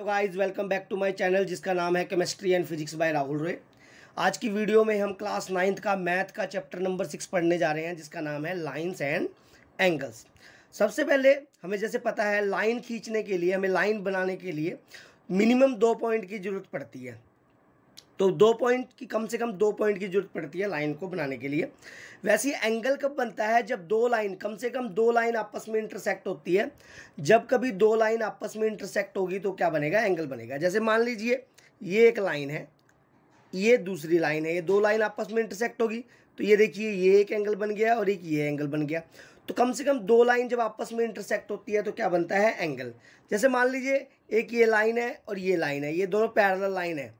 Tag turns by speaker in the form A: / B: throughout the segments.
A: तो guys welcome back to my channel जिसका नाम है chemistry and physics by Rahul Roy. आज की वीडियो में हम क्लास 9th का मैथ का चैप्टर नंबर 6 पढ़ने जा रहे हैं जिसका नाम है लाइंस एंड एंगल्स। सबसे पहले हमें जैसे पता है लाइन खींचने के लिए, हमें लाइन बनाने के लिए मिनिमम 2 पॉइंट की ज़रूरत पड़ती है। तो 2 पॉइंट की, कम से कम 2 पॉइंट की जरूरत पड़ती है लाइन को बनाने के लिए। वैसे ही एंगल कब बनता है? जब दो लाइन, कम से कम 2 लाइन आपस में इंटरसेक्ट होती है। जब कभी 2 लाइन आपस में इंटरसेक्ट होगी तो क्या बनेगा? एंगल बनेगा। जैसे मान लीजिए ये एक लाइन है, ये दूसरी लाइन है, ये 2 लाइन आपस में इंटरसेक्ट होगी तो ये देखिए ये एक एंगल बन गया और एक ये एंगल बन गया। तो कम से कम 2 लाइन जब आपस में इंटरसेक्ट होती है तो क्या बनता है? एंगल। जैसे मान लीजिए एक ये लाइन है और ये लाइन है, ये दोनों पैरेलल लाइन है।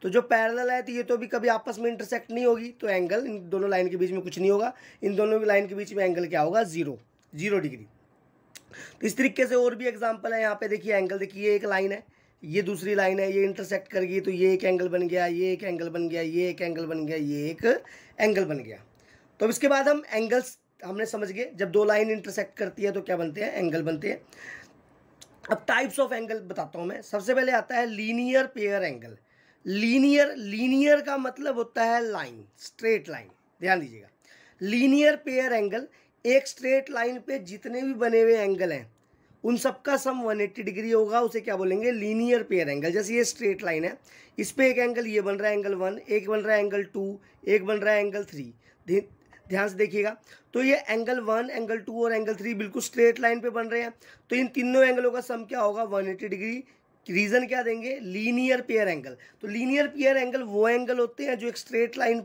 A: तो जो पैरेलल है तो ये तो भी कभी आपस में इंटरसेक्ट नहीं होगी, तो एंगल इन दोनों लाइन के बीच में कुछ नहीं होगा। इन दोनों की लाइन के बीच में एंगल क्या होगा? 0 डिग्री। तो इस तरीके से और भी एग्जांपल है। यहाँ पे देखिए एंगल, देखिए ये एक लाइन है, ये दूसरी लाइन है, ये इंटरसेक्ट कर गई तो ये एक एंगल बन गया, ये एक एंगल बन गया, ये एक एंगल बन गया, ये एक एंगल बन गया। तो इसके बाद हम एंगल्स हमने समझ गए, जब 2 लाइन इंटरसेक्ट करती है तो क्या बनते हैं? एंगल बनते हैं। अब टाइप्स ऑफ एंगल बताता हूँ मैं। सबसे पहले आता है लीनियर पेयर एंगल। लीनियर का मतलब होता है लाइन, स्ट्रेट लाइन। ध्यान दीजिएगा, लीनियर पेयर एंगल, एक स्ट्रेट लाइन पे जितने भी बने हुए एंगल हैं उन सबका सम 180 डिग्री होगा, उसे क्या बोलेंगे? Linear pair angle. जैसे ये स्ट्रेट लाइन है, इस पे एक एंगल ये बन रहा है एंगल 1, एक बन रहा है एंगल 2, एक बन रहा है एंगल 3। ध्यान से देखिएगा, तो ये एंगल 1, एंगल 2 और एंगल 3 बिल्कुल स्ट्रेट लाइन पे बन रहे हैं। तो इन तीनों एंगलों का सम क्या होगा? 180 डिग्री। रीजन क्या देंगे? Linear pair angle. तो लीनियर पेयर एंगल वो एंगल होते हैं जो एक स्ट्रेट लाइन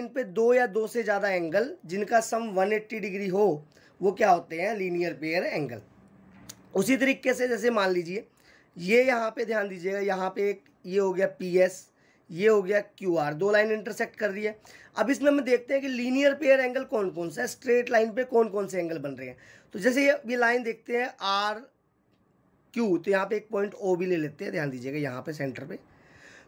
A: पे 2 या 2 से ज़्यादा एंगल जिनका सम 180 डिग्री हो, वो क्या होते हैं? Linear pair angle. उसी तरीके से जैसे मान लीजिए ये यहाँ पे, ध्यान दीजिएगा, यहाँ पे एक ये हो गया PS, ये हो गया QR, 2 लाइन इंटरसेक्ट कर रही है। अब इसमें हम देखते हैं कि लीनियर पेयर एंगल कौन कौन सा है, स्ट्रेट लाइन पे कौन कौन से एंगल बन रहे हैं। तो जैसे ये लाइन देखते हैं RQ, तो यहाँ पे एक पॉइंट O भी ले लेते हैं। ध्यान दीजिएगा यहाँ पे सेंटर पे,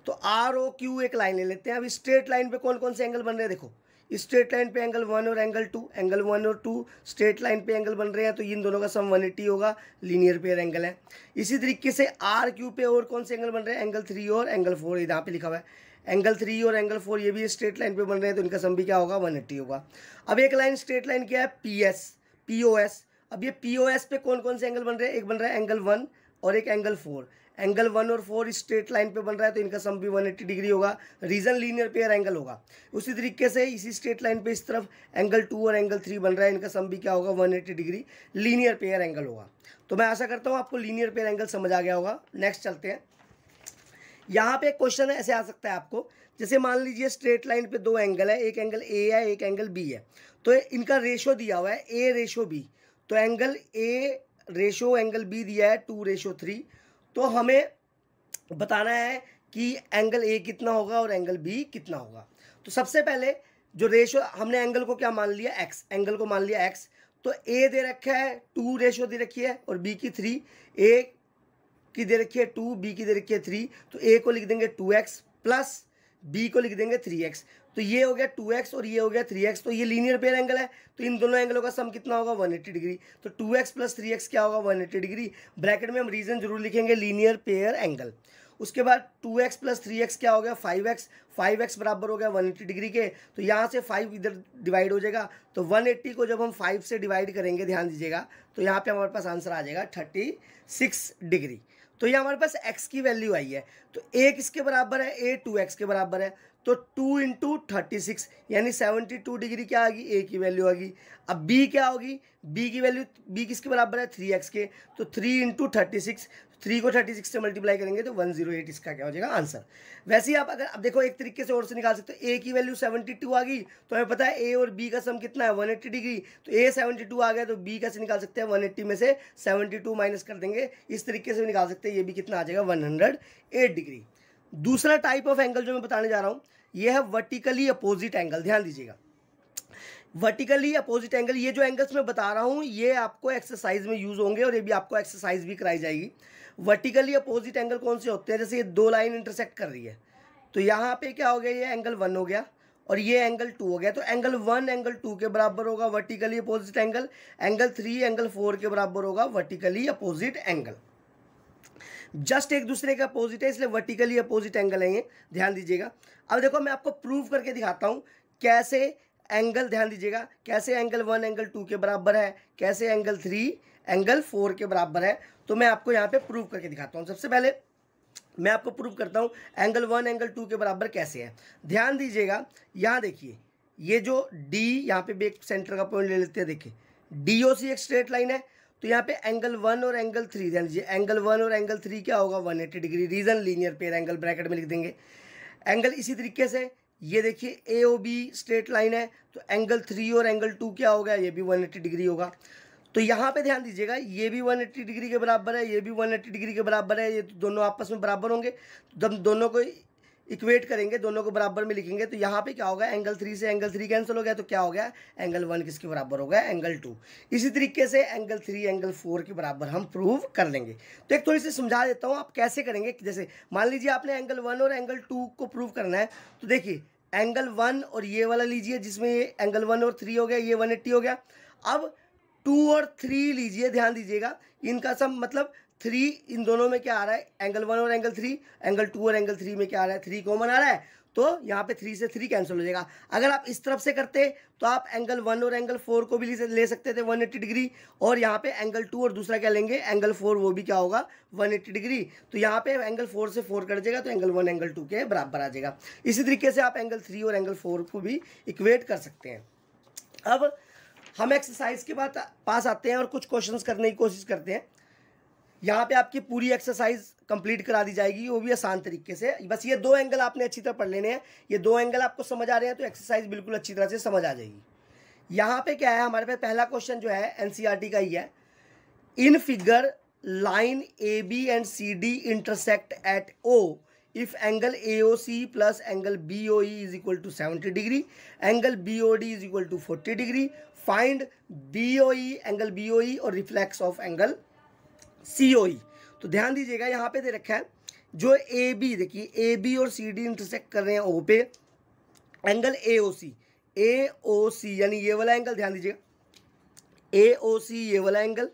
A: तो ROQ एक लाइन ले लेते हैं। अब स्ट्रेट लाइन पे कौन कौन से एंगल बन रहे हैं? देखो, स्ट्रेट लाइन पे एंगल 1 और एंगल 2, एंगल 1 और 2 स्ट्रेट लाइन पे एंगल बन रहे हैं, तो इन दोनों का सम 180 होगा, लीनियर पेयर एंगल है। इसी तरीके से RQ पे और कौन से एंगल बन रहे हैं? एंगल 3 और एंगल 4, यहाँ पे लिखा हुआ है एंगल 3 और एंगल 4, ये भी स्ट्रेट लाइन पे बन रहे हैं, तो इनका सम भी क्या होगा? 180 होगा। अब एक लाइन स्ट्रेट लाइन क्या है? POS। अब ये POS पे कौन कौन से एंगल बन रहे हैं? एक बन रहा है एंगल 1 और एक एंगल 4। एंगल 1 और 4 स्ट्रेट लाइन पे बन रहा है, तो इनका सम भी 180 डिग्री होगा। रीजन लीनियर पेयर एंगल होगा। उसी तरीके से इसी स्ट्रेट लाइन पे इस तरफ एंगल 2 और एंगल 3 बन रहा है, इनका सम भी क्या होगा? 180 डिग्री लीनियर पेयर एंगल होगा। तो मैं आशा करता हूँ आपको लीनियर पेयर एंगल समझ आ गया होगा। नेक्स्ट चलते हैं। यहाँ पे एक क्वेश्चन ऐसे आ सकता है आपको, जैसे मान लीजिए स्ट्रेट लाइन पे 2 एंगल है, एक एंगल A है, एक एंगल B है। तो इनका रेशो दिया हुआ है A/B। तो angle A ratio angle B दिया है 2/3। तो हमें बताना है कि एंगल A कितना होगा और एंगल B कितना होगा। तो सबसे पहले जो रेशो, हमने एंगल को क्या मान लिया? X, एंगल को मान लिया X। तो A दे रखा है 2 रेशो दे रखी है और B की 3। A की दे रखी है 2, B की दे रखी है 3। तो A को लिख देंगे 2x प्लस B को लिख देंगे 3x। तो ये हो गया 2x और ये हो गया 3x। तो ये लीनियर पेयर एंगल है, तो इन दोनों एंगलों का सम कितना होगा? 180 डिग्री। तो 2x प्लस 3x क्या होगा? 180 डिग्री। ब्रैकेट में हम रीजन जरूर लिखेंगे, लीनियर पेयर एंगल। उसके बाद 2x प्लस 3x क्या हो गया? 5x बराबर हो गया 180 डिग्री के। तो यहाँ से 5 इधर डिवाइड हो जाएगा, तो 180 को जब हम 5 से डिवाइड करेंगे, ध्यान दीजिएगा, तो यहाँ पे हमारे पास आंसर आ जाएगा 36 डिग्री। तो ये हमारे पास x की वैल्यू आई है। तो a किसके बराबर है? a 2x के बराबर है। तो 2 इंटू 36 यानी 72 डिग्री क्या आ गई? a की वैल्यू आ गई। अब b क्या होगी? b की वैल्यू, b किसके बराबर है? 3x के। तो 3 इंटू 36, 3 को 36 से मल्टीप्लाई करेंगे तो 108 इसका क्या हो जाएगा? आंसर। वैसे ही आप अगर, अब देखो एक तरीके से और से निकाल सकते हो। a की वैल्यू 72 आ गई, तो हमें पता है a और b का सम कितना है? 180 डिग्री। तो a 72 आ गया, तो b कैसे निकाल सकते हैं? 180 में से 72 माइनस कर देंगे, इस तरीके से भी निकाल सकते हैं। ये भी कितना आ जाएगा? 108 डिग्री। दूसरा टाइप ऑफ एंगल जो मैं बताने जा रहा हूँ, ये है वर्टिकली अपोजिट एंगल। ध्यान दीजिएगा, वर्टिकली अपोजिट एंगल, ये जो एंगल्स मैं बता रहा हूँ ये आपको एक्सरसाइज में यूज होंगे और ये भी आपको एक्सरसाइज भी कराई जाएगी। वर्टिकली अपोजिट एंगल कौन से होते हैं? जैसे ये 2 लाइन इंटरसेक्ट कर रही है, तो यहाँ पे क्या हो गया? ये एंगल 1 हो गया और ये एंगल 2 हो गया। तो एंगल 1 एंगल 2 के बराबर होगा vertically opposite angle. Angle 3 angle 4 के बराबर होगा वर्टिकली अपोजिट एंगल। जस्ट एक दूसरे के अपोजिट है, इसलिए वर्टिकली अपोजिट एंगल है ये, ध्यान दीजिएगा। अब देखो मैं आपको प्रूव करके दिखाता हूँ कैसे एंगल, ध्यान दीजिएगा, कैसे एंगल 1 एंगल 2 के बराबर है, कैसे एंगल 3 एंगल 4 के बराबर है। तो मैं आपको यहाँ पे प्रूव करके दिखाता हूँ। सबसे पहले मैं आपको प्रूव करता हूँ एंगल 1 एंगल 2 के बराबर कैसे है। ध्यान दीजिएगा, यहाँ देखिए ये जो D, यहाँ पे भी एक सेंटर का पॉइंट ले लेते हैं, देखिए DOC एक स्ट्रेट लाइन है, तो यहाँ पे एंगल 1 और एंगल 3, ध्यान दीजिए एंगल 1 और एंगल 3 क्या होगा 180 degree, reason linear pair angle, bracket में लिख देंगे। एंगल इसी तरीके से ये देखिए AOB स्ट्रेट लाइन है, तो एंगल 3 और एंगल 2 क्या होगा, ये भी 180 डिग्री होगा। तो यहाँ पे ध्यान दीजिएगा ये भी 180 डिग्री के बराबर है, ये भी 180 डिग्री के बराबर है, ये दोनों आपस में बराबर होंगे। तो जब दोनों को इक्वेट करेंगे, दोनों को बराबर में लिखेंगे, तो यहाँ पे क्या होगा एंगल 3 से एंगल 3 कैंसिल हो गया, तो क्या हो गया एंगल 1 किसके बराबर हो गया एंगल 2। इसी तरीके से एंगल 3 एंगल 4 के बराबर हम प्रूव कर लेंगे। तो एक थोड़ी सी समझा देता हूँ आप कैसे करेंगे। जैसे मान लीजिए आपने एंगल 1 और एंगल 2 को प्रूव करना है, तो देखिए एंगल 1 और ये वाला लीजिए जिसमें ये एंगल 1 और 3 हो गया, ये 180 हो गया। अब 2 और 3 लीजिए, ध्यान दीजिएगा इनका सम मतलब 3, इन दोनों में क्या आ रहा है एंगल 1 और एंगल 3, एंगल 2 और एंगल 3 में क्या आ रहा है 3 कॉमन आ रहा है, तो यहाँ पे 3 से 3 कैंसिल हो जाएगा। अगर आप इस तरफ से करते तो आप एंगल 1 और एंगल 4 को भी ले सकते थे 180 डिग्री, और यहाँ पे एंगल 2 और दूसरा क्या लेंगे एंगल 4, वो भी क्या होगा 180 डिग्री। तो यहाँ पे एंगल 4 से 4 कट जाएगा, तो एंगल 1 एंगल 2 के बराबर आ जाएगा। इसी तरीके से आप एंगल 3 और एंगल 4 को भी इक्वेट कर सकते हैं। अब हम एक्सरसाइज के बाद पास आते हैं और कुछ क्वेश्चंस करने की कोशिश करते हैं। यहाँ पे आपकी पूरी एक्सरसाइज कंप्लीट करा दी जाएगी, वो भी आसान तरीके से। बस ये 2 एंगल आपने अच्छी तरह पढ़ लेने हैं। ये 2 एंगल आपको समझ आ रहे हैं तो एक्सरसाइज बिल्कुल अच्छी तरह से समझ आ जाएगी। यहाँ पे क्या है हमारे पास पहला क्वेश्चन जो है NCERT का ही है। In figure line AB and CD intersect at O if angle AOC plus angle BOE is equal to 70 degree, angle BOD is equal to 40 degree, find BOE angle BOE और reflex of angle COE। तो ध्यान दीजिएगा यहाँ पे दे रखा है जो AB, देखिए AB और CD इंटरसेक्ट कर रहे हैं O पे, एंगल AOC यानी ये वाला एंगल, ध्यान दीजिएगा AOC ये वाला एंगल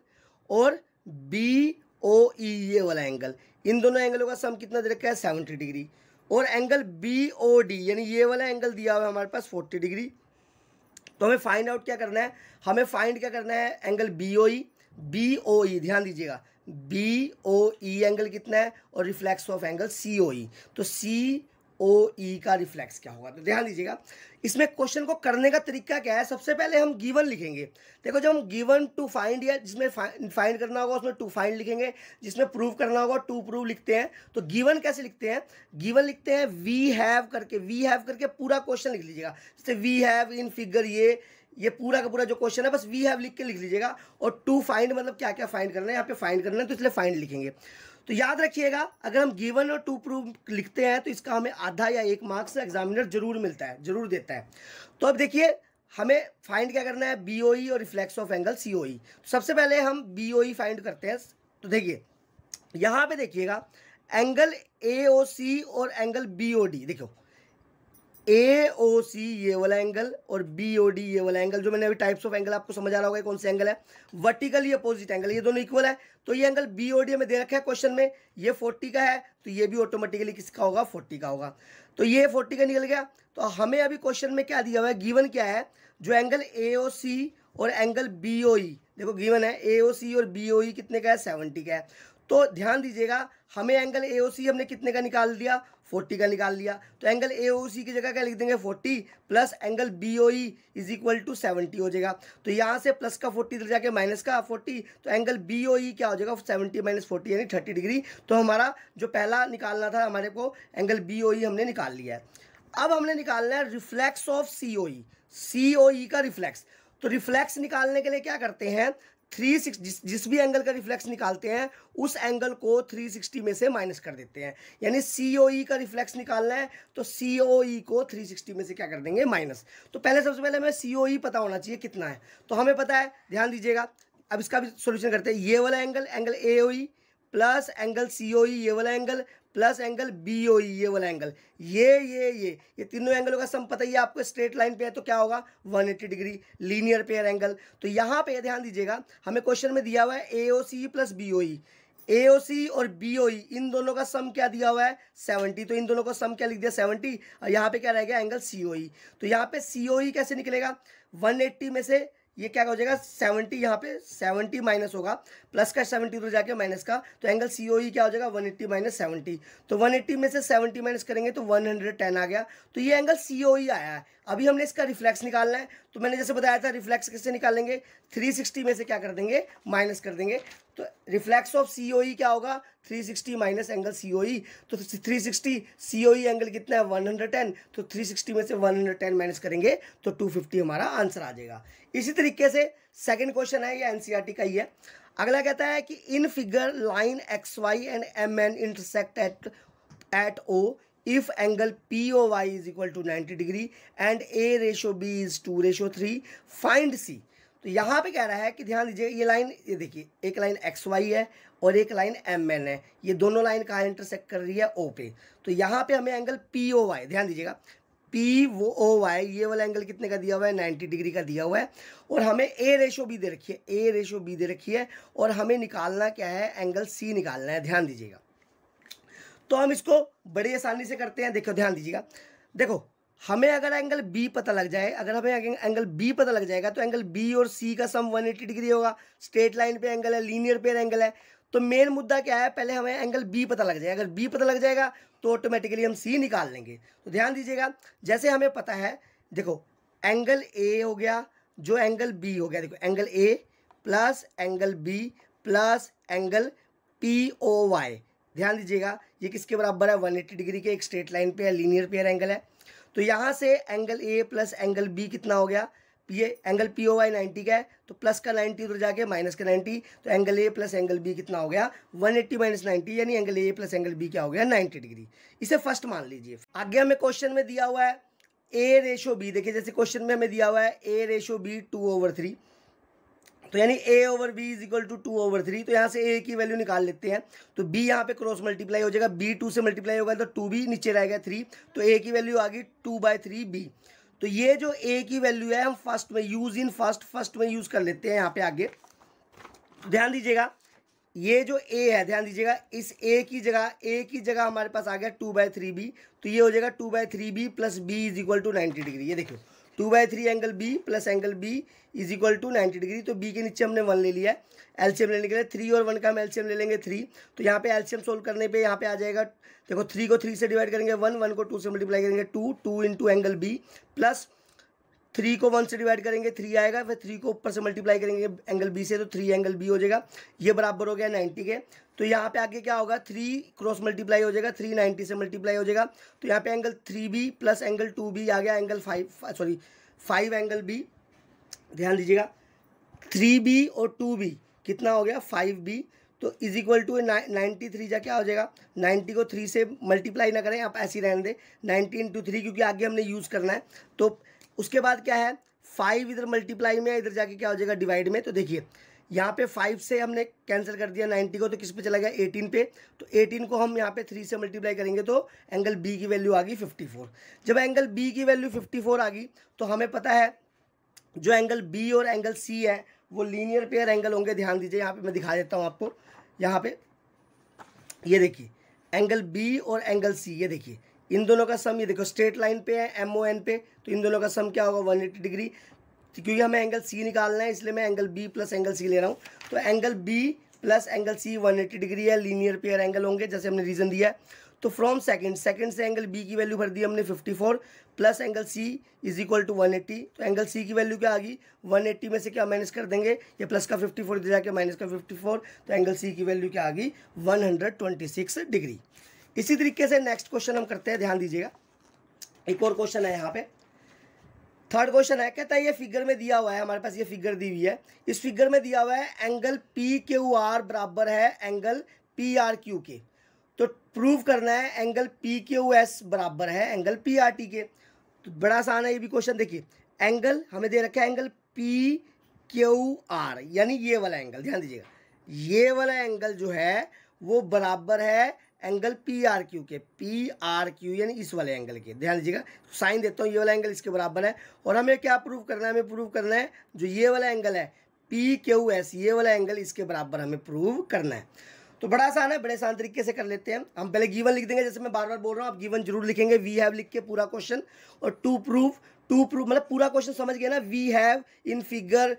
A: और BOE ये वाला एंगल, इन दोनों एंगलों का सम कितना दे रखा है 70 डिग्री, और एंगल BOD यानी ये वाला एंगल दिया हुआ है हमारे पास 40 डिग्री। तो हमें फाइंड आउट क्या करना है, हमें फाइंड क्या करना है एंगल BOE, ध्यान दीजिएगा BOE एंगल कितना है और रिफ्लेक्स ऑफ एंगल COE, तो COE का रिफ्लेक्स क्या होगा। तो ध्यान दीजिएगा इसमें क्वेश्चन को करने का तरीका क्या है। सबसे पहले हम गिवन लिखेंगे। देखो जब हम गिवन टू फाइंड या जिसमें फाइंड करना होगा उसमें टू फाइंड लिखेंगे, जिसमें प्रूव करना होगा टू प्रूव लिखते हैं। तो गिवन कैसे लिखते हैं, गिवन लिखते हैं वी हैव करके पूरा क्वेश्चन लिख लीजिएगा। जैसे वी हैव इन फिगर ये पूरा का पूरा जो क्वेश्चन है बस वी हैव लिख के लिख लीजिएगा। और टू फाइंड मतलब क्या क्या फाइंड करना है, यहाँ पे फाइंड करना है तो इसलिए फाइंड लिखेंगे। तो याद रखिएगा अगर हम गिवन और टू प्रूव लिखते हैं तो इसका हमें आधा या 1 मार्क्स एग्जामिनर जरूर मिलता है, जरूर देता है। तो अब देखिए हमें फाइंड क्या करना है BOE और रिफ्लेक्स ऑफ एंगल COE। तो सबसे पहले हम BOE फाइंड करते हैं। तो देखिए यहाँ पे देखिएगा एंगल AOC और एंगल BOD, देखो AOC ये वाला एंगल और BOD ये वाला एंगल, जो मैंने अभी टाइप्स ऑफ एंगल आपको समझ आ रहा होगा कौन सा एंगल है, वर्टिकली अपोजिट एंगल, ये दोनों इक्वल है। तो ये एंगल BOD में दे रखा है क्वेश्चन में, ये 40 का है तो ये भी ऑटोमेटिकली किसका होगा 40 का होगा। तो ये 40 का निकल गया। तो हमें अभी क्वेश्चन में क्या दिया हुआ है, गिवन क्या है, जो एंगल AOC और एंगल BOE, देखो गिवन है AOC और BOE कितने का है 70 का है। तो ध्यान दीजिएगा हमें एंगल AOC हमने कितने का निकाल दिया 40 का निकाल लिया। तो एंगल AOC की जगह क्या लिख देंगे 40 plus angle BOE is equal to 70 हो जाएगा। तो यहाँ से प्लस का 40 इधर जाके माइनस का 40, तो एंगल BOE क्या हो जाएगा 70 माइनस 40 यानी 30 डिग्री। तो हमारा जो पहला निकालना था हमारे को एंगल BOE हमने निकाल लिया है। अब हमने निकालना है रिफ्लेक्स ऑफ COE का रिफ्लेक्स। तो रिफ्लेक्स निकालने के लिए क्या करते हैं 360, जिस भी एंगल का रिफ्लेक्स निकालते हैं उस एंगल को 360 में से माइनस कर देते हैं। यानी COE का रिफ्लेक्स निकालना है तो COE को 360 में से क्या कर देंगे माइनस। तो पहले सबसे पहले हमें COE पता होना चाहिए कितना है, तो हमें पता है, ध्यान दीजिएगा। अब इसका भी सॉल्यूशन करते हैं। ये वाला angle AOE plus angle COE ये वाला एंगल प्लस एंगल BOE ये वाला एंगल, ये तीनों एंगलों का सम पता ही है आपको, स्ट्रेट लाइन पे है तो क्या होगा 180 डिग्री, लीनियर पेयर एंगल। तो यहाँ पे ध्यान दीजिएगा हमें क्वेश्चन में दिया हुआ है AOC प्लस BOE, AOC और BOE इन दोनों का सम क्या दिया हुआ है 70, तो इन दोनों का सम क्या लिख दिया 70, और यहाँ पे क्या रह गया एंगल COE। तो यहाँ पे COE कैसे निकलेगा, 180 में से ये क्या हो जाएगा 70, यहाँ पे 70 माइनस होगा, प्लस का 70 उधर जाके माइनस का, तो एंगल COE क्या हो जाएगा 180 माइनस 70। तो 180 में से 70 माइनस करेंगे तो 110 आ गया, तो ये एंगल COE आया है। अभी हमने इसका रिफ्लेक्स निकालना है, तो मैंने जैसे बताया था रिफ्लेक्स कैसे निकालेंगे, 360 में से क्या कर देंगे माइनस कर देंगे, तो रिफ्लेक्स ऑफ COE क्या होगा 360 माइनस एंगल COE। तो 360 COE एंगल कितना है 110, तो 360 में से 110 माइनस करेंगे तो 250 हमारा आंसर आ जाएगा। इसी तरीके से सेकंड क्वेश्चन है, ये NCERT का ही है। अगला कहता है कि in figure line XY and MN intersect at O if angle POY is equal to 90 degree and A ratio B is 2:3 find C। तो यहाँ पे कह रहा है कि ध्यान दीजिए, ये लाइन, ये देखिए एक लाइन XY है और एक लाइन MN है, ये दोनों लाइन कहाँ इंटरसेक्ट कर रही है O पे। तो यहाँ पे हमें एंगल POY, ध्यान दीजिएगा POY ये वाला एंगल कितने का दिया हुआ है 90 डिग्री का दिया हुआ है, और हमें A रेशो B दे रखी है, A रेशो B दे रखी है, और हमें निकालना क्या है एंगल C निकालना है। ध्यान दीजिएगा, तो हम इसको बड़ी आसानी से करते हैं। देखो ध्यान दीजिएगा, देखो हमें अगर एंगल B पता लग जाए, अगर हमें एंगल B पता लग जाएगा तो एंगल B और C का सम 180 डिग्री होगा। स्ट्रेट लाइन पे एंगल है, लीनियर पेयर एंगल है, तो मेन मुद्दा क्या है, पहले हमें एंगल B पता लग जाए। अगर B पता लग जाएगा तो ऑटोमेटिकली हम C निकाल लेंगे। तो ध्यान दीजिएगा, जैसे हमें पता है, देखो एंगल A हो गया जो एंगल B हो गया, देखो angle A plus angle B plus angle POY, ध्यान दीजिएगा ये किसके बराबर है 180 डिग्री के, एक स्ट्रेट लाइन पे है, लीनियर पेयर एंगल है। तो यहाँ से angle A plus angle B कितना हो गया, ये एंगल POY 90 का है, तो प्लस का 90 उधर जाके माइनस का 90, तो angle A plus angle B कितना हो गया 180 माइनस 90, यानी angle A plus angle B क्या हो गया 90 डिग्री। इसे फर्स्ट मान लीजिए। आगे हमें क्वेश्चन में दिया हुआ है A रेशो B, देखिए जैसे क्वेश्चन में हमें दिया हुआ है A रेशो B 2/3, तो यानी A/B इज इक्वल टू 2/3, तो यहाँ से A की वैल्यू निकाल लेते हैं। तो B यहाँ पे क्रॉस मल्टीप्लाई हो जाएगा, B 2 से मल्टीप्लाई होगा तो 2B नीचे रहेगा 3, तो A की वैल्यू आ गई 2/3B। तो ये जो A की वैल्यू है हम फर्स्ट में फर्स्ट में यूज कर लेते हैं। यहाँ पे आगे ध्यान दीजिएगा, ये जो A है ध्यान दीजिएगा, इस A की जगह हमारे पास आ गया 2/3B, तो ये हो जाएगा 2/3B plus B is equal to 90 degree. ये देखो 2/3 angle B plus angle B is equal to 90 degree, तो B के नीचे हमने 1 ले लिया है। एलसीएम लेने के लिए 3 और 1 का हम एलसीएम ले लेंगे 3, तो यहाँ पे एलसीएम सोल्व करने पे यहाँ पे आ जाएगा, देखो 3 को 3 से डिवाइड करेंगे 1, 1 को 2 से मल्टीप्लाई करेंगे 2, 2 इंटू एंगल B प्लस 3 को 1 से डिवाइड करेंगे 3 आएगा, फिर 3 को ऊपर से मल्टीप्लाई करेंगे एंगल B से, तो 3 एंगल B हो जाएगा, ये बराबर हो गया 90 के। तो यहाँ पे आगे क्या होगा 3 क्रॉस मल्टीप्लाई हो जाएगा, 3 90 से मल्टीप्लाई हो जाएगा, तो यहाँ पे angle 3B plus angle 2B आ गया, एंगल 5 एंगल B। ध्यान दीजिएगा 3B और 2B कितना हो गया 5B, तो इज इक्वल टू 93 जा क्या हो जाएगा, 90 को 3 से मल्टीप्लाई ना करें, आप ऐसे ही रहने दें 90 इंटू 3, क्योंकि आगे हमने यूज़ करना है। तो उसके बाद क्या है 5 इधर मल्टीप्लाई में, इधर जाके क्या हो जाएगा डिवाइड में। तो देखिए यहाँ पे 5 से हमने कैंसिल कर दिया 90 को, तो किस पे चला गया 18 पे, तो 18 को हम यहाँ पे 3 से मल्टीप्लाई करेंगे तो एंगल B की वैल्यू आ गई 54। जब एंगल B की वैल्यू 54 आ गई तो हमें पता है जो एंगल B और एंगल C है वो लीनियर पेयर एंगल होंगे। ध्यान दीजिए यहाँ पे मैं दिखा देता हूँ आपको, यहाँ पे ये देखिए एंगल B और एंगल C, ये देखिए इन दोनों का सम, ये देखो स्ट्रेट लाइन पे है MON पे, तो इन दोनों का सम क्या होगा 180 डिग्री, क्योंकि हमें एंगल C निकालना है इसलिए मैं angle B plus angle C ले रहा हूँ। तो angle B plus angle C 180 degree है, लीनियर पेयर एंगल होंगे जैसे हमने रीजन दिया है। तो फ्रॉम सेकंड से एंगल B की वैल्यू भर दी हमने 54 plus angle C is equal to 180, तो एंगल C की वैल्यू क्या आ गई 180 में से क्या माइनस कर देंगे, ये प्लस का 54 इधर जाके माइनस का 54, तो एंगल C की वैल्यू क्या आ गई 126 डिग्री। इसी तरीके से नेक्स्ट क्वेश्चन हम करते हैं। ध्यान दीजिएगा एक और क्वेश्चन है यहाँ पे, थर्ड क्वेश्चन है, कहता है ये फिगर में दिया हुआ है, हमारे पास ये फिगर दी हुई है, इस फिगर में दिया हुआ है एंगल PQR बराबर है एंगल PRQ के, तो प्रूव करना है एंगल PQS बराबर है एंगल PRT के। तो बड़ा आसान है ये भी क्वेश्चन। देखिए एंगल हमें दे रखा है एंगल PQR, यानी ये वाला एंगल, ध्यान दीजिएगा ये वाला एंगल जो है वो बराबर है एंगल PRQ के, PRQ यानी इस वाले एंगल के। ध्यान दीजिएगा साइन देता हूँ, ये वाला एंगल इसके बराबर है, और हमें क्या प्रूव करना है, हमें प्रूव करना है जो ये वाला एंगल है PQS, ये वाला एंगल इसके बराबर हमें प्रूव करना है। तो बड़ा आसान है, बड़े आसान तरीके से कर लेते हैं हम। पहले गिवन लिख देंगे, जैसे मैं बार बार बोल रहा हूँ, आप गिवन जरूर लिखेंगे, वी हैव लिख के पूरा क्वेश्चन, और टू प्रूव मतलब पूरा क्वेश्चन समझ गए ना। We have in figure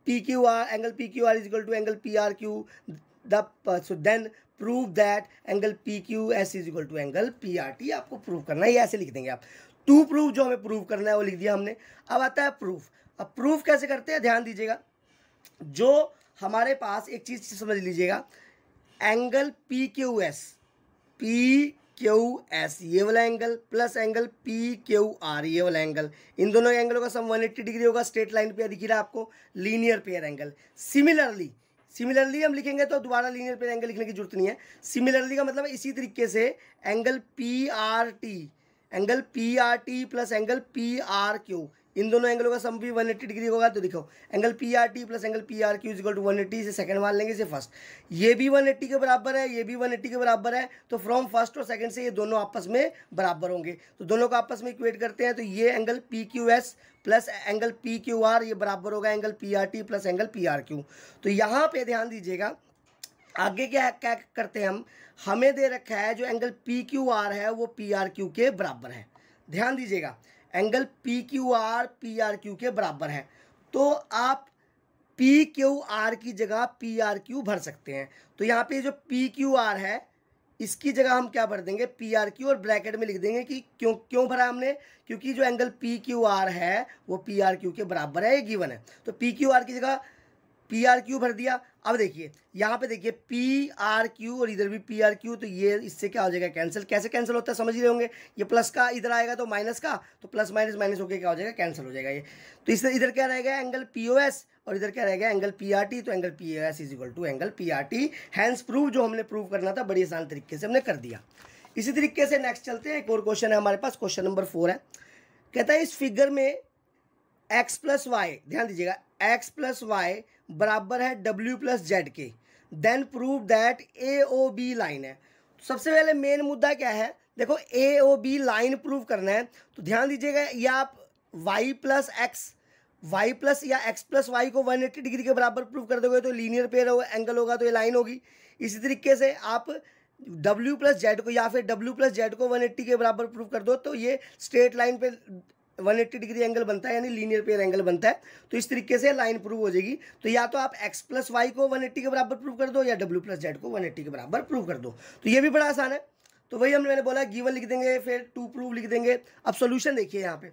A: P Q R, angle P Q R is equal to angle P R Q, so then prove that angle P Q S is equal to angle P R T. आपको prove करना है, ये ऐसे लिख देंगे आप। To prove जो हमें प्रूव करना है वो लिख दिया हमने। अब आता है प्रूफ। अब प्रूफ कैसे करते हैं, ध्यान दीजिएगा। जो हमारे पास एक चीज समझ लीजिएगा, एंगल पी क्यू एस ये वाला angle plus angle P Q are ये वाला एंगल, इन दोनों एंगलों का सम 180 डिग्री होगा। स्ट्रेट लाइन पे दिख रहा है आपको, लीनियर पेयर एंगल। सिमिलरली हम लिखेंगे तो दोबारा लीनियर पेयर एंगल लिखने की जरूरत नहीं है। सिमिलरली का मतलब इसी तरीके से angle P R T plus angle P R Q, इन दोनों एंगलों का सम भी 180 डिग्री होगा। तो देखो angle P R T plus angle P R Q is equal to 180 से सेकंड मान लेंगे, से फर्स्ट। ये भी 180 के बराबर है, ये भी 180 के बराबर है, तो फ्रॉम फर्स्ट और सेकंड से ये दोनों आपस में बराबर होंगे। तो दोनों को आपस में इक्वेट करते हैं, तो ये angle P Q S plus angle P Q are ये बराबर होगा angle P R T plus angle P R Q. तो यहाँ पे ध्यान दीजिएगा, आगे क्या क्या करते हैं हम, हमें दे रखा है जो एंगल पी क्यू आर है वो पी आर क्यू के बराबर है। ध्यान दीजिएगा, एंगल पी क्यू आर के बराबर है, तो आप पी क्यू आर की जगह पी आर क्यू भर सकते हैं। तो यहाँ पे जो पी क्यू आर है इसकी जगह हम क्या भर देंगे, पी आर क्यू, और ब्रैकेट में लिख देंगे कि क्यों भरा हमने, क्योंकि जो एंगल पी क्यू आर है वो पी आर क्यू के बराबर है, ये गिवन है। तो पी क्यू आर की जगह पी आर क्यू भर दिया। अब देखिए यहाँ पे देखिए पी आर क्यू और इधर भी पी आर क्यू, तो ये इससे क्या हो जाएगा, कैंसिल। कैसे कैंसिल होता है समझ ही रहे होंगे, ये प्लस का इधर आएगा तो माइनस का, तो प्लस माइनस माइनस होकर क्या हो जाएगा, कैंसिल हो जाएगा ये। तो इससे इधर क्या रहेगा, एंगल पी ओ एस, और इधर क्या रहेगा, एंगल पी आर टी। तो angle P O S is equal to angle P R T. Hence prove, जो हमने प्रूव करना था बड़ी आसान तरीके से हमने कर दिया। इसी तरीके से नेक्स्ट चलते हैं, एक और क्वेश्चन है हमारे पास, क्वेश्चन नंबर 4 है। कहता है इस फिगर में एक्स प्लस वाई, ध्यान दीजिएगा, एक्स प्लस वाई बराबर है डब्ल्यू प्लस जेड के, then prove that A O B line है। तो सबसे पहले मेन मुद्दा क्या है, देखो A O B line prove करना है। तो ध्यान दीजिएगा, या आप वाई प्लस या एक्स प्लस वाई को 180 डिग्री के बराबर प्रूव कर दोगे तो लीनियर पेयर एंगल होगा, तो ये लाइन होगी। इसी तरीके से आप डब्ल्यू प्लस जेड को या फिर डब्ल्यू प्लस जेड को 180 के बराबर प्रूव कर दो, तो ये स्ट्रेट लाइन पे 180 डिग्री एंगल बनता है, यानी लीनियर पेयर एंगल बनता है। तो इस तरीके से लाइन प्रूव हो जाएगी। तो या तो आप एक्स प्लस वाई को 180 के बराबर प्रूव कर दो, या डब्ल्यू प्लस जेड को 180 के बराबर प्रूव कर दो। तो ये भी बड़ा आसान है। तो वही मैंने बोला, गिवन लिख देंगे, फिर टू प्रूव लिख देंगे। अब सोल्यूशन देखिए यहाँ पे,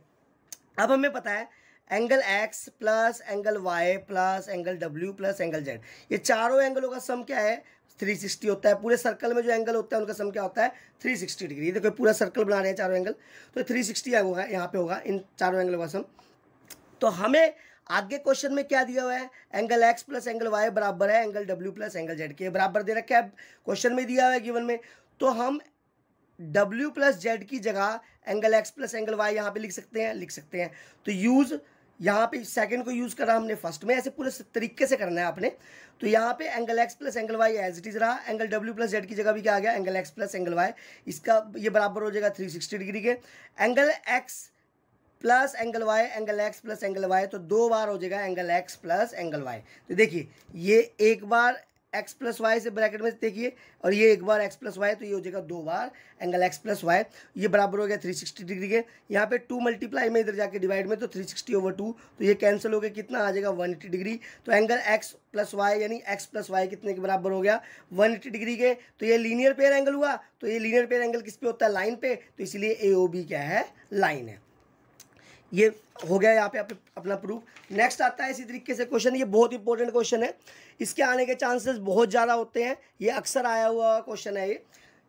A: अब हमें पता है angle x plus angle y plus angle W plus angle Z, ये चारों एंगलों का सम क्या है, 360 होता है। पूरे सर्कल में जो एंगल होता है उनका सम क्या होता है, 360 डिग्री। देखो पूरा सर्कल बना रहे हैं चारों एंगल, तो 360 होगा यहाँ पे, होगा इन चारों एंगलों का सम। तो हमें आगे क्वेश्चन में क्या दिया हुआ है, angle x plus angle y बराबर है angle W plus angle Z के, बराबर दे रखा है क्वेश्चन में, दिया हुआ है गिवन में। तो हम डब्ल्यू प्लस जेड की जगह angle x plus angle y यहाँ पे लिख सकते हैं। तो यूज यहाँ पे सेकंड को यूज करा हमने फर्स्ट में, ऐसे पूरे तरीके से करना है आपने। तो यहाँ पे angle x plus angle y as it is रहा, एंगल डब्ल्यू प्लस जेड की जगह भी क्या आ गया, angle x plus angle y, इसका ये बराबर हो जाएगा 360 डिग्री के। Angle x plus angle y, angle x plus angle y, तो 2 बार हो जाएगा angle x plus angle y. तो देखिए ये एक बार एक्स प्लस वाई से ब्रैकेट में देखिए, और ये एक बार एक्स प्लस वाई, तो ये हो जाएगा 2 बार एंगल एक्स प्लस वाई, ये बराबर हो गया 360 डिग्री के। यहाँ पे 2 मल्टीप्लाई में इधर जाके डिवाइड में, तो 360/2, तो ये कैंसिल हो गया, कितना आ जाएगा 180 डिग्री। तो एंगल एक्स प्लस वाई यानी एक्स प्लस वाई कितने के बराबर हो गया, 180 डिग्री के। तो ये लीनियर पेयर एंगल हुआ, तो ये लीनियर पेयर एंगल किस पे होता है, लाइन पे, तो इसलिए ए ओ बी क्या है, लाइन है। ये हो गया यहाँ पे अपना प्रूफ। नेक्स्ट आता है इसी तरीके से क्वेश्चन, ये बहुत इंपॉर्टेंट क्वेश्चन है, इसके आने के चांसेस बहुत ज़्यादा होते हैं, ये अक्सर आया हुआ क्वेश्चन है ये।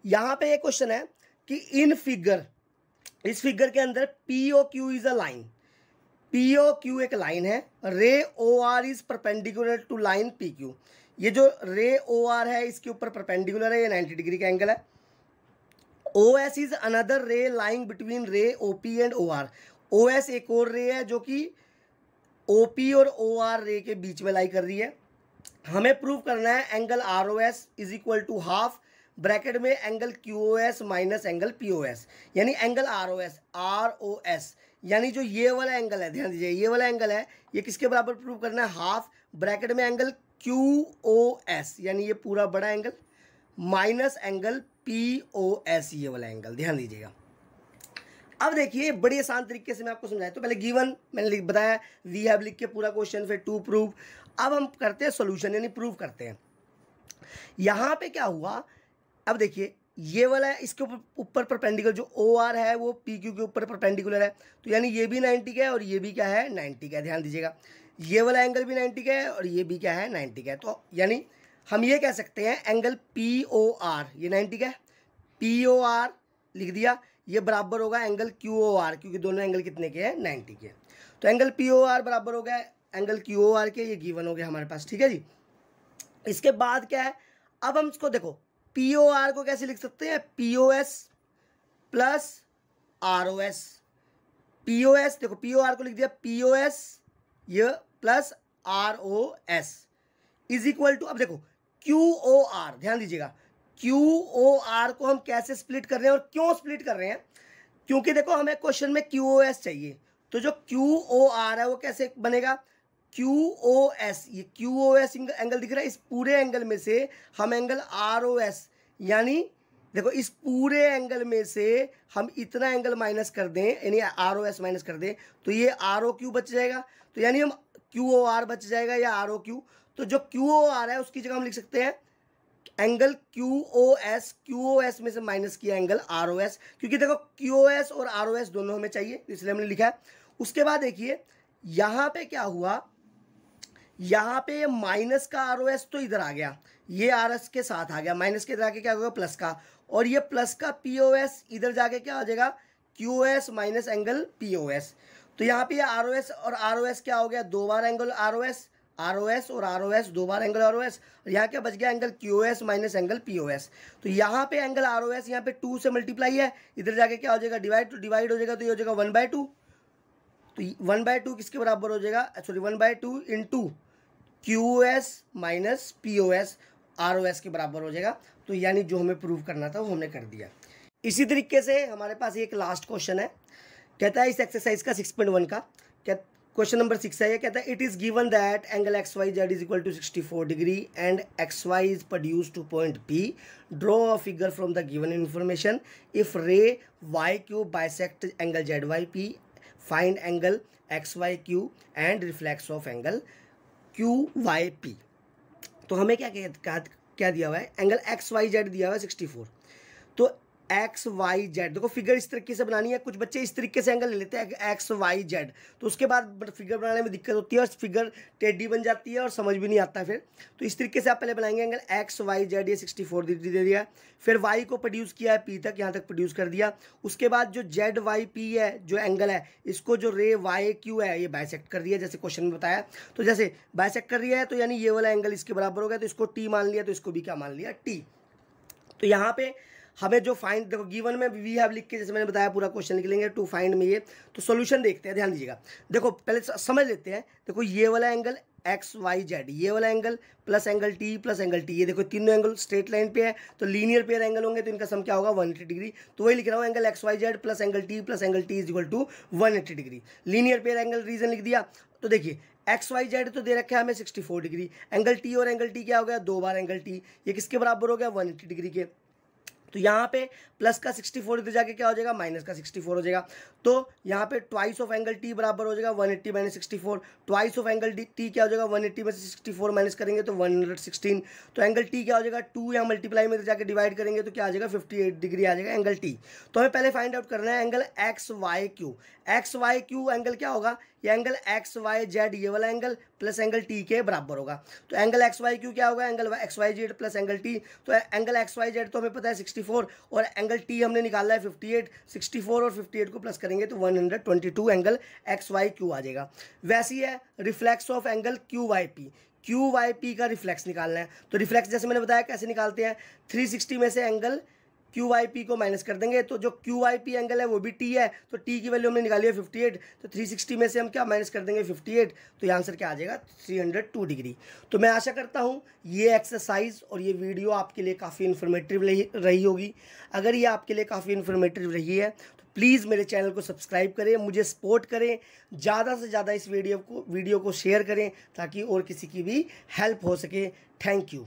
A: यहाँ पे ये क्वेश्चन है कि इन फिगर, इस फिगर के अंदर P O Q is a line, P O Q एक लाइन है, ray O R is perpendicular to line P Q. ये जो रे ओ आर है इसके ऊपर परपेंडिकुलर है, ये 90 डिग्री का एंगल है। O S is another ray lying between ray O P and O R. O S एक और रे है जो कि ओ पी और ओ आर रे के बीच में लाई कर रही है। हमें प्रूव करना है angle R O S is equal to half, bracket में angle Q O S minus angle P O S, यानी एंगल आर ओ एस यानी जो ये वाला एंगल है, ध्यान दीजिए ये वाला एंगल है, ये किसके बराबर प्रूव करना है, हाफ, ब्रैकेट में एंगल क्यू ओ एस यानी ये पूरा बड़ा एंगल, माइनस एंगल POS, ये वाला एंगल ध्यान दीजिएगा। अब देखिए बड़े आसान तरीके से मैं आपको समझाया। तो पहले गिवन मैंने बताया, वी हैव लिख के पूरा क्वेश्चन, फिर टू प्रूव। अब हम करते हैं सॉल्यूशन यानी प्रूव करते हैं। यहाँ पे क्या हुआ, अब देखिए ये वाला है, इसके ऊपर परपेंडिकुलर जो OR है वो PQ के ऊपर परपेंडिकुलर है, तो यानी ये भी 90 का है और ये भी क्या है 90 का है। ध्यान दीजिएगा ये वाला एंगल भी 90 का है और ये भी क्या है 90 का है। तो यानी हम ये कह सकते हैं एंगल POR ये 90 का है, POR लिख दिया, ये बराबर होगा एंगल QOR, क्योंकि दोनों एंगल कितने के हैं 90 के। तो एंगल POR बराबर हो गया एंगल QOR के, ये गिवन हो गया हमारे पास, ठीक है जी। इसके बाद क्या है, अब हम इसको देखो POR को कैसे लिख सकते हैं, POS प्लस ROS। POS देखो POR को लिख दिया POS ये plus ROS is equal to, अब देखो QOR, ध्यान दीजिएगा QOR को हम कैसे स्प्लिट कर रहे हैं और क्यों स्प्लिट कर रहे हैं, क्योंकि देखो हमें क्वेश्चन में QOS चाहिए, तो जो QOR है वो कैसे बनेगा, QOS, ये QOS एंगल दिख रहा है, इस पूरे एंगल में से हम एंगल ROS यानी देखो इस पूरे एंगल में से हम इतना एंगल माइनस कर दें यानी ROS माइनस कर दें, तो ये ROQ बच जाएगा, तो यानी हम QOR बच जाएगा या ROQ। तो जो QOR है उसकी जगह हम लिख सकते हैं एंगल QOS में से माइनस किया एंगल ROS, क्योंकि देखो QOS और ROS दोनों हमें चाहिए, इसलिए हमने लिखा है। उसके बाद देखिए यहाँ पे क्या हुआ, यहाँ पे ये माइनस का ROS तो इधर आ गया, ये RS के साथ आ गया, माइनस के इधर आके क्या होगा प्लस का, और ये प्लस का POS इधर जाके क्या हो जाएगा QOS माइनस एंगल POS। तो यहाँ पे ये ROS और ROS क्या हो गया, दो बार एंगल ROS और ROS दो बार एंगल ROS, और यहाँ क्या बच गया angle QOS minus angle POS। तो यहाँ पे एंगल ROS यहाँ पे 2 से मल्टीप्लाई है, इधर जाके क्या हो जाएगा डिवाइड हो जाएगा, तो ये हो जाएगा 1/2। तो 1/2 किसके बराबर हो जाएगा, sorry 1/2 into QOS minus POS ROS के बराबर हो जाएगा। तो यानी जो हमें प्रूव करना था वो हमने कर दिया। इसी तरीके से हमारे पास एक लास्ट क्वेश्चन है, कहता है इस एक्सरसाइज का 6.1 का क्वेश्चन नंबर 6 है, ये कहता है it is given that angle XYZ is equal to 64 degree and XY is produce to point P, draw a figure from the given information, if ray YQ bisect angle ZYP, find angle XYQ and reflex of angle QYP। तो हमें क्या दिया हुआ है, angle XYZ दिया हुआ है 64। तो XYZ देखो फिगर इस तरीके से बनानी है, कुछ बच्चे इस तरीके से एंगल ले लेते हैं XYZ, तो उसके बाद फिगर बनाने में दिक्कत होती है और फिगर टेढ़ी बन जाती है और समझ भी नहीं आता फिर। तो इस तरीके से आप पहले बनाएंगे एंगल XYZ, ये 64 डिग्री दे दिया, फिर Y को प्रोड्यूस किया है P तक, यहाँ तक प्रोड्यूस कर दिया। उसके बाद जो ZYP है जो एंगल है, इसको जो रे YQ है ये बाइसेक्ट कर दिया जैसे क्वेश्चन में बताया। तो जैसे बाइसेक्ट कर दिया है तो यानी ये वाला एंगल इसके बराबर हो गया, तो इसको T मान लिया, तो इसको भी क्या मान लिया T। तो यहाँ पे हमें जो फाइंड देखो गिवन में वी हैव लिख के जैसे मैंने बताया पूरा क्वेश्चन लिखेंगे टू फाइंड में ये। तो सॉल्यूशन देखते हैं, ध्यान दीजिएगा। देखो पहले समझ लेते हैं, देखो ये वाला एंगल XYZ, ये वाला angle plus angle T plus angle T, ये देखो तीनों एंगल स्ट्रेट लाइन पे है, तो लीनियर पेयर एंगल होंगे, तो इनका सम क्या होगा 180 डिग्री। तो वही लिख रहा हूँ angle XYZ plus angle T plus angle T is equal to 180 degree. Linear pair angle reason लिख दिया। तो देखिए XYZ तो दे रखा है हमें 64 डिग्री, एंगल T और एंगल T क्या हो गया, दो बार एंगल T, ये किसके बराबर हो गया 180 डिग्री के। तो यहाँ पे प्लस का 64 इधर जाके क्या हो जाएगा माइनस का 64 हो जाएगा। तो यहाँ पे ट्वाइस ऑफ एंगल T बराबर हो जाएगा 180 minus 64, twice of angle T क्या हो जाएगा 180 में से 64 माइनस करेंगे तो 116। तो एंगल T क्या हो जाएगा 2 यहाँ मल्टीप्लाई में जाके डिवाइड करेंगे तो क्या आ जाएगा 58 डिग्री आ जाएगा एंगल T। तो हमें पहले फाइंड आउट करना है एंगल XYQ एंगल क्या होगा, ये एंगल XYZ ये वाला एंगल प्लस एंगल T के बराबर होगा। तो एंगल XYQ क्या होगा, angle XYZ plus angle T। तो एंगल XYZ तो हमें पता है 64 और एंगल T हमने निकाला है 58, 64 और 58 को प्लस करेंगे तो 122 एंगल XYQ आ जाएगा। वैसी है रिफ्लेक्स ऑफ एंगल QYP का रिफ्लेक्स निकालना है। तो रिफ्लेक्स जैसे मैंने बताया कैसे निकालते हैं, 360 में से एंगल QYP को माइनस कर देंगे, तो जो QYP एंगल है वो भी T है, तो T की वैल्यू हमने निकाली है 58, तो 360 में से हम क्या माइनस कर देंगे 58, तो ये आंसर क्या आ जाएगा 302 डिग्री। तो मैं आशा करता हूँ ये एक्सरसाइज और ये वीडियो आपके लिए काफ़ी इन्फॉर्मेटिव रही होगी। अगर ये आपके लिए काफ़ी इन्फॉर्मेटिव रही है तो प्लीज़ मेरे चैनल को सब्सक्राइब करें, मुझे सपोर्ट करें, ज़्यादा से ज़्यादा इस वीडियो को शेयर करें ताकि और किसी की भी हेल्प हो सके। Thank you.